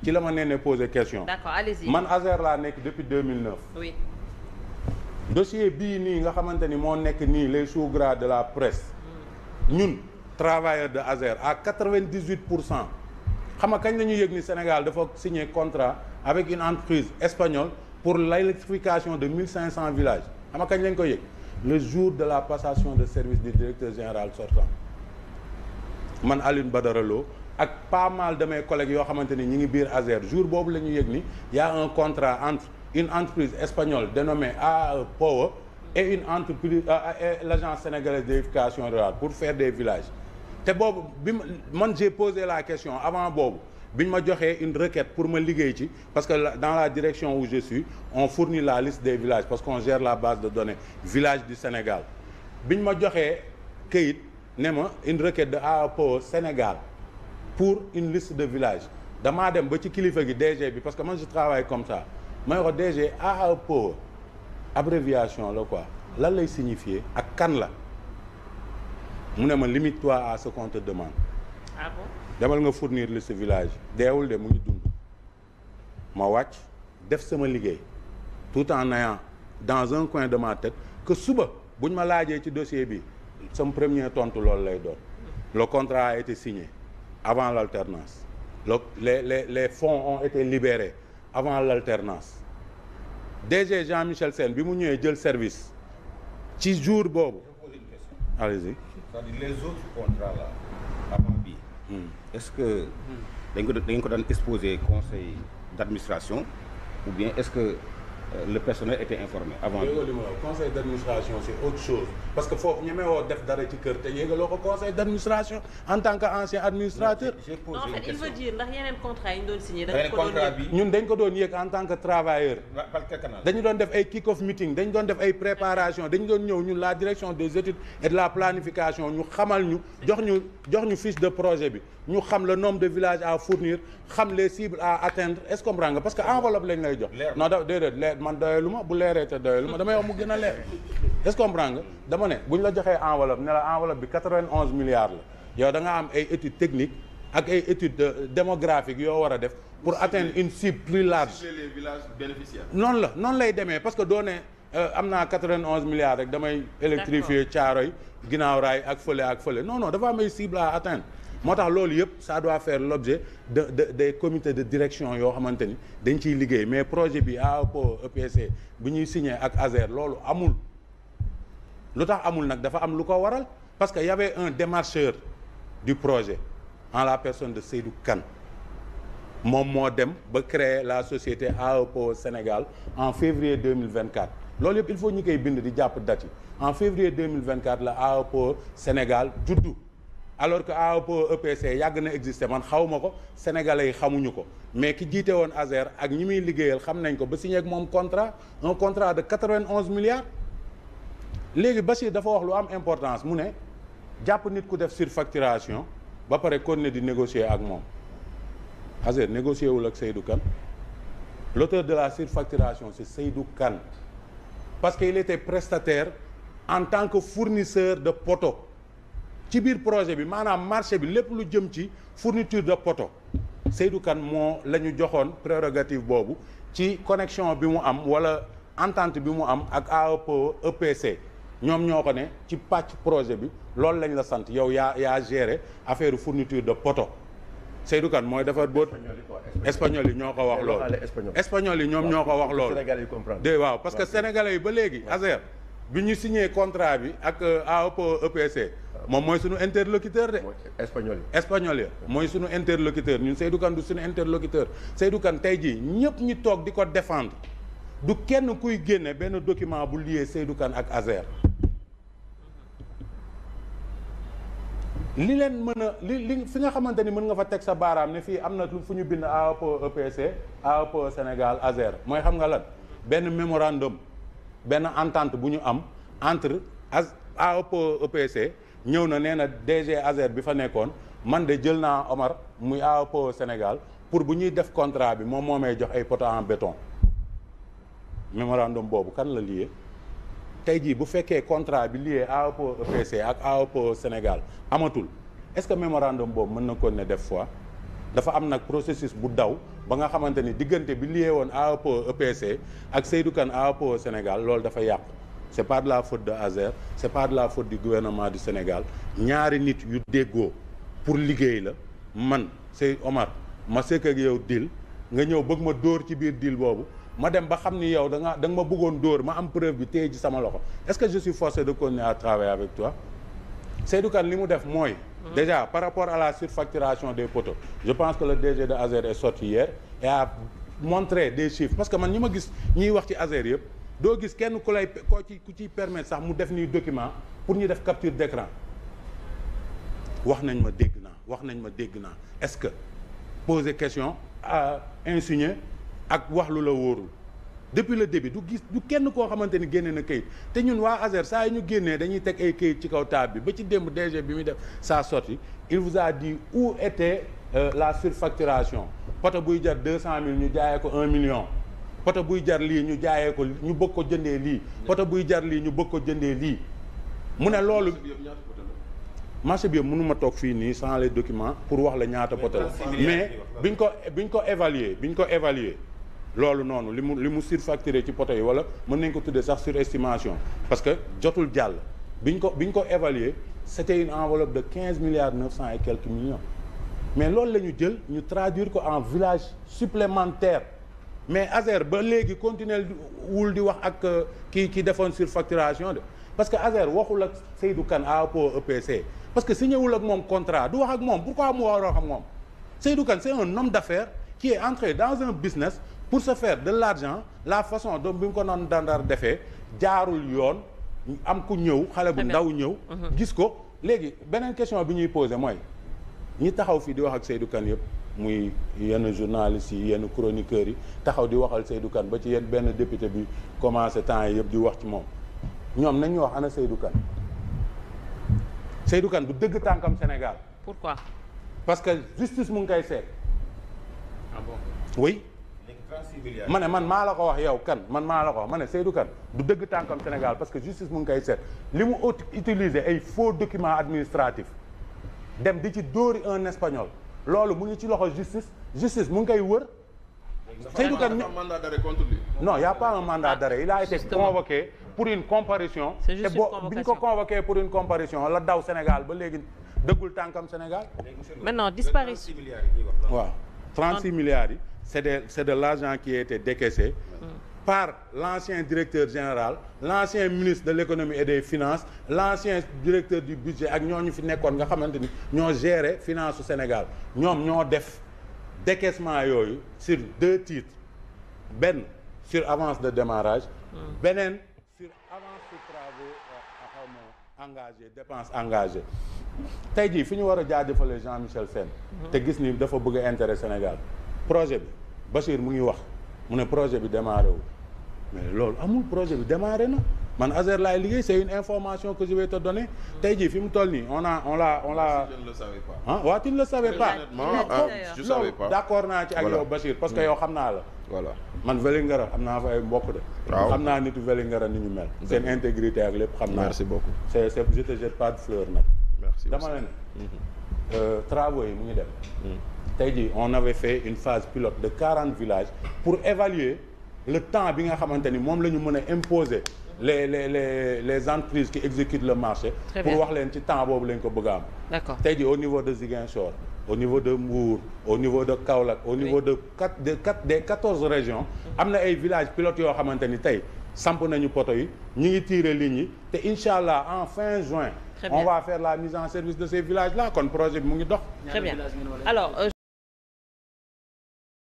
ci la ma nee posé question. D'accord, allez-y. man Azer laa nekk depuis 2009. Oui. dossier bii nii nga xamante ni moo nekk nii les sous-gras de la presse. ñun travailleurs de Azer à 98%. xam nga kañ la ñu yëg ni Sénégal dafa signer contrat avec une entreprise espagnole pour l'électrification de 1500 villages xam nga kañ lañ ko yëg le jour de la passation de service du directeur général sortant man Alioune Badara Lo ak pas mal de mes collègues yoo xamante ni ñi ngi biir Azer jour boobu la ñu yëg ni y a un contrat entre une entreprise espagnole dénommée AAE Power et une entreprise et l'agence sénégalaise d'électrification rurale pour faire des villages te boobu man j'ai posé la question avant boobu bi ñu ma joxee une requête pour ma liggéey ci parce que dans la direction où je suis on fournit la liste des villages parce qu'on gère la base de données villages du Sénégal bi ñu ma joxee këyit ne ma une requête de AAE Power Sénégal pour une liste de villages damaa dem ba ci kilifa gi DG bi parce que man je travaille comme ça may ko DG AAE Power abréviation la quoi lan lay signifier ak kan la mu ne ma limite-toi à ce qu'on te demande. Ah bon? demal nga fournir liste village deewul de mu ngi dund ma wàcc def sama liggéey tout en ayant dans un coin de ma tête que suba buñ ma laajee ci dossier bi sama premier tontu loolu lay doon. Le contrat a été signé avant l'alternance les fonds ont été libérés avant l'alternance DG Jean-Michel Sène bi mu ñëwee jël service ci jour boobu. allez-y. c'est-à-dire les autres contrats là avant bii. est-ce que dañ ko daan exposé conseil d'administration ou bien est-ce que le personnel était informé avant. conseil d'administration c'est autre chose parce que foofu ñemewoo def dara ci kër te yéegaloo ko conseil d'administration en tant qu'ancien administrateur. j'ai posé non, en fait, une question. il veut dire ndax yeneen contrat yi ñu doon signé. yeneen contrat bi ñun dañ ko doon yëg en tant que travailleur. par quel canal. dañu doon def ay kick-off meeting dañu doon def ay préparation dañu doon ñëw ñun la direction des études et de la planification ñu xamal ñu jox ñu fiche de projet bi ñu xam le nombre de villages à fournir xam les cibles à atteindre est-ce que comprends nga parce que enveloppe lañ lay jox. non da déedéet leer man doyalu ma bu leeree te doyalu ma damay wax mu gën a leer est-ce que comprends nga dama ne bu ñu la joxee enveloppe ne la enveloppe bi 91 milliards la yow da nga am ay études techniques ak ay études démographiques yoo war a def pour atteindre une cible plus large. les villages bénéficiaires. noonu lay demee parce que doo ne am naa 91 milliards rek damay électrifier Thiaroye ginnaaw raay ak fële non dafa am ay cibles à atteindre moo tax loolu yëpp ça doit faire l'objet des comités de direction yoo xamante ni dañ ciy liggéey mais projet bi AAPO EPC bu ñuy signé ak Azer loolu amul lu tax amul nag dafa am lu ko waral parce que y avait un démarcheur du projet en la personne de Seydou Kane moom moo dem ba créer la société AAPO Sénégal en février 2024 loolu yëpp il faut ñu koy bind di jàpp date yi en février 2024 la AAPO Sénégal juddu alors que AAPO EPC yàgg na exister man xawma ko sénégalais yi xamuñu ko mais ki jiite woon Azer ak ñi muy liggéeyal xam nañ ko ba signé ak moom un contrat de 91 milliards léegi Bachir dafa wax lu am importance mu ne jàpp nit ku def surfacturation ba pare continuer di négocier ak moom Azer négocier wul ak Seydou Kane l'auteur de la surfacturation c'est Seydou Kane parce que il était prestataire en tant que fournisseur de poteaux ci biir projet bi maanaam marché bi lépp lu jëm ci fourniture de poteaux Seydou Kane moo la ñu joxoon prérogative boobu ci connexion bi mu am wala entente bi mu am ak AAPO EPC ñoom ñoo ko ne ci pàcc projet bi loolu lañ la sant yow yaa gérer affaire fourniture de poteaux Seydou Kane mooy defar boot espagnol yi ñoo ko wax loolu espagnol yi ñoom ñoo ko wax loolu de waaw parce que sénégalais yi ba léegi Azer bi ñu signé contrat bi ak AAPO EPC moom mooy suñu interlocuteur de espagnol ya mooy suñu interlocuteur ñun Seydou Kane du suñu interlocuteur Seydou Kane tey jii ñëpp ñi toog di ko défendre du kenn kuy génne benn document bu lié Seydou Kane ak Azer li leen mën a li fi nga xamante ni mën nga fa teg sa baaraam ne fii am na fu ñu bind AAPO EPC AAPO Sénégal Azer mooy xam nga lan benn mémorandum benn entente bu ñu am entre AAPO EPC ñëw na nee na DG Azer bi fa nekkoon man de jël naa Omar muy AAPO Sénégal pour bu ñuy def contrat bi moom moo may jox ay poteaux en béton mémorandum boobu kan la lié tey jii bu fekkee contrat bi lié AAPO EPC ak AAPO Sénégal amatul est-ce que mémorandum boobu mën na ko ne def fois dafa am nag processus bu daw ba nga xamante ni diggante bi lié woon AEPO EPC ak Seydou Kane AEPO Sénégal loolu dafa yàqu c'est pas de la faute de Azer c'est pas de la faute du gouvernement du Sénégal ñaari nit yu déggoo pour liggéey la man c'est Omar ma sekk ak yow deal nga ñëw bëgg ma dóor ci biir deal boobu ma dem ba xam ni yow da nga ma bëggoon dóor ma am preuve bi téye ci sama loxo est-ce que je suis forcé de continuer à travailler avec toi Seydou Kane li mu def mooy déjà par rapport à la surfacturation des poteaux je pense que le DG de Azer est sorti hier et a montré des chiffres parce que man ñi ma gis ñiy wax ci Azer yëpp doo gis kenn ku ciy permettre sax mu def nii document pour ñu def capture d'écran wax nañ ma dégg naa est-ce que poser question à insigner ak wax lu la wóorul depuis le début du kenn koo xamante ni génne na kayit te ñun waa Azer saa yi ñu génnee dañuy teg ay kayit ci kaw table bi ba ci démb DG bi muy def sa sortie il vous a dit où était la surfacturation poto buy jar 200 000 ñu jaayee ko 1 million poto buy jar lii ñu jaayee ko ñu bëgg ko jëndee lii poto buy jar lii ñu bëgg ko jëndee lii mu ne loolu marché bi yëpp mënuma toog fii nii sans les documents pour wax la ñaata poto la mais biñ ko évaluer loolu noonu li mu surfacturé ci poto yi wala mën nañ ko tuddee sax surestimation parce que jotul jàll biñ ko évaluer c'était une enveloppe de 15 milliards 900 et quelques millions mais loolu la ñu jël ñu traduire ko en village supplémentaire mais Azer ba léegi continuer wul di wax ak ki defoon surfacturation de parce que Azer waxul ak Seydou Kane AEPO EPC parce que signé wul ak moom contrat du wax ak moom pourquoi mu war a wax ak moom Seydou Kane c'est un homme d'affaires qui est entré dans un business pour se faire de l'argent la façon dont bi mu ko noon dandar defee jaarul yoon am ku ñëw xale bu ndaw ñëw gis ko léegi beneen question bi ñuy posé mooy ñi taxaw fii di wax ak Seydou Kane yëpp muy yenn journalistes yi yenn chroniqueurs yi taxaw di waxal Seydou Kane ba ci yenn benn député bi commencé temps yi yëpp di wax ci moom ñoom nañu wax ana Seydou Kane Seydou Kane du dëgg tànkam Sénégal. Pourquoi? Parce que justice mu ngi koy seet. Ah bon? Oui. man maa la ko wax yow kan man maa la ko wax ma ne Seydou Kane du dëgg tànkam Sénégal parce que justice mu ngi koy seet li mu utiliser ay faux documents administratifs dem di ci dóori un espagnol loolu mu ngi ci loxo justice mu ngi koy wër. Seydou Kane mandat d'arrêt contre lui. Non, il n'y a pas un mandat d'arrêt. Il a été convoqué pour une comparution. C'est juste une convocation. bi ñu ko convoqué pour une comparution la daw Sénégal ba léegi dëggul tànkam Sénégal. Maintenant disparition. waaw 36 milliards yi c'est de l'argent qui a été décaissé par l'ancien directeur général, l'ancien ministre de l'économie et des finances, l'ancien directeur du budget ak ñooñu fi nekkoon nga xamante ni ñoo gérer finance su Sénégal ñoom ñoo def décaissement yooyu sur 2 titres benn sur avance de démarrage beneen sur avance sur travaux xawma engagé dépense engagée tey jii fi ñu war a jaajëfale Jean-Michel Sène te gis ni dafa bëgg a intérêt Sénégal projet bi Bachir mu ngi wax mu ne projet bi démarré wu mais loolu amul projet bi démarré na man Azer laay liggéey c'est une information que je vais te donner tey jii fi mu toll nii on l'a Je ne le savais pas. ah waaw tu ne le savais pas Je savais pas. d'accord naa ci ak yow Bachir parce que yow xam naa la Voilà. man Vélingara xam naa fa ay mbokk de waaw xam naa nitu Vélingara ni ñu mel seen intégrité ak lépp xam naa Merci beaucoup. c'est je te jette pas de fleurs nag Merci. dama la ne travaux yi mu ngi dem tey jii on avait fait une phase pilote de 40 villages pour évaluer le temps bi nga xamante ni moom la ñu mën a imposer les entreprises qui exécutent le marché Très pour bien. wax leen ci temps boobu lañ ko bëgg a am D'accord. tey jii au niveau de Ziguinchor au niveau de Mbour au niveau de Kaolack au niveau de des 14 régions am na ay villages pilotes yoo xamante ni tey samp nañu poto yi ñi ngi tirer lignes yi te incha allah en fin juin Très bien. on va faire la mise en service de ces villages là kon projet bi mu ngi dox Très bien. Alors